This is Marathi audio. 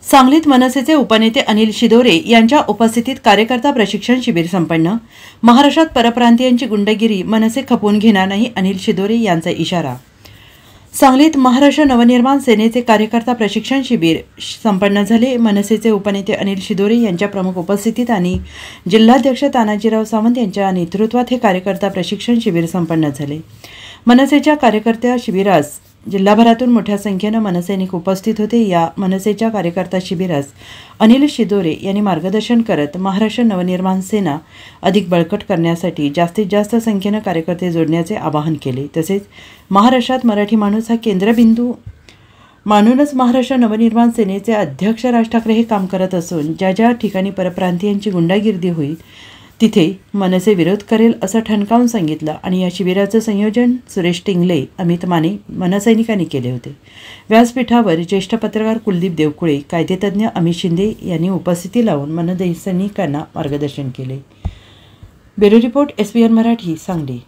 सांगलीत मनसेचे उपनेते अनिल शिदोरे यांच्या उपस्थितीत कार्यकर्ता प्रशिक्षण शिबिर संपन्न। महाराष्ट्रात परप्रांतीयांची गुंडगिरी मनसे खपवून घेणार नाही, अनिल शिदोरे यांचा इशारा। सांगलीत महाराष्ट्र नवनिर्माण सेनेचे कार्यकर्ता प्रशिक्षण शिबिर संपन्न झाले। मनसेचे उपनेते अनिल शिदोरे यांच्या प्रमुख उपस्थितीत आणि जिल्हाध्यक्ष तानाजीराव सावंत यांच्या नेतृत्वात हे कार्यकर्ता प्रशिक्षण शिबिर संपन्न झाले। मनसेच्या कार्यकर्त्या शिबिरास जिल्हाभरातून मोठ्या संख्येने मनसैनिक उपस्थित होते। या मनसेच्या कार्यकर्ता शिबिरास अनिल शिदोरे यांनी मार्गदर्शन करत महाराष्ट्र नवनिर्माण सेना अधिक बळकट करण्यासाठी जास्तीत जास्त संख्येने कार्यकर्ते जोडण्याचे आवाहन केले। तसेच महाराष्ट्रात मराठी माणूस हा केंद्रबिंदू मानूनच महाराष्ट्र नवनिर्माण सेनेचे अध्यक्ष राज ठाकरे हे काम करत असून ज्या ज्या ठिकाणी परप्रांतीयांची गुंडागिरी होईल तिथे मनसे विरोध करेल असं ठणकावून सांगितलं। आणि या शिबिराचं संयोजन सुरेश टिंगले, अमित माने मनसैनिकांनी केले होते। व्यासपीठावर ज्येष्ठ पत्रकार कुलदीप देवकुळे, कायदेतज्ञ अमित शिंदे यांनी उपस्थिती लावून मनसैनिकांना मार्गदर्शन केले। Bureau report, SBN Marathi, Sangli.